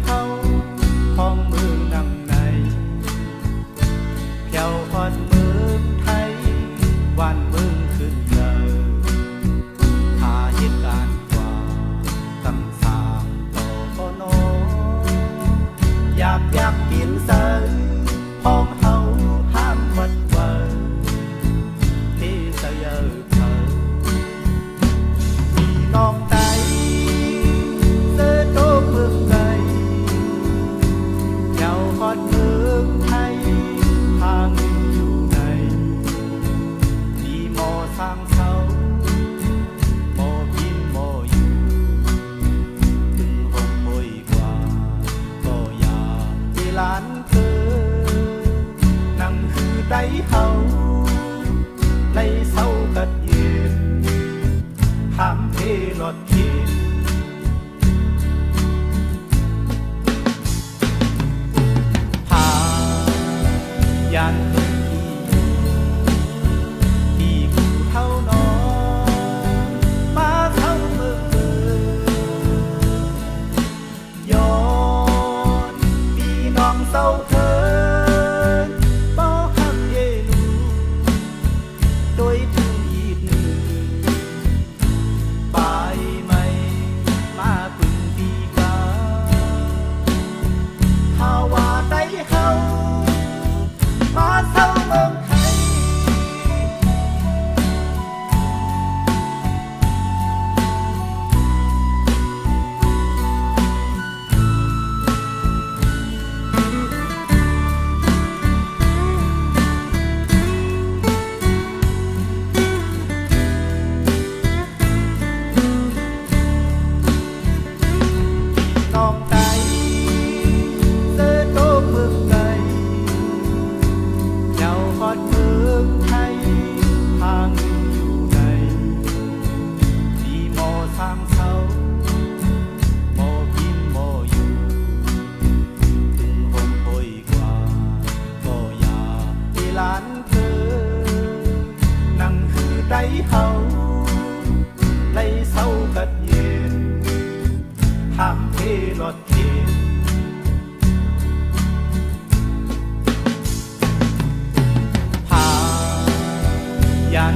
เฮาห้องมือนั่งในเพียวฮอดเมืองไทยวันเมืองขึ้นเลยหาเหตุการณ์กว่าตั้งสามต่อพอนออยากกินเสิร์ห้องเฮาห้ามวัดเวอที่เสยเผอพี่น้องไตเสื้อโตเมืองไกลเจ้าฮอดเมืองไทยทางอยู่ในดีหมอสร้างเสาหมอกินหมออยู่ถึงห้องป่วยกว่าก็อยากที่หลานเธอนั่งคือได้เฮาในเศร้ากัดเย็นห้ามเพลอดเข็นพายานเพิ่นที่ผู้เท่านอนมาเข้าเมืองย้อนพี่น้องเศร้าเถินบ่ฮักเยลูโดยถึงอีกบายไม่มาพึ่งดีกาถ้าว่าได้เฮามาเศร้าเมืองไทยน้องไตเสื้อโตเมืองไกลเจ้าฮอดเมืองไทยทางอยู่ในดีหมอสร้างเสาหมอกินหมออยู่ถึงห้องป่วยกว่าก็อยากที่หลานเธอนั่งคือได้เฮาในเศร้ากัดเย็นห้ามเพลอดเข็นพายาน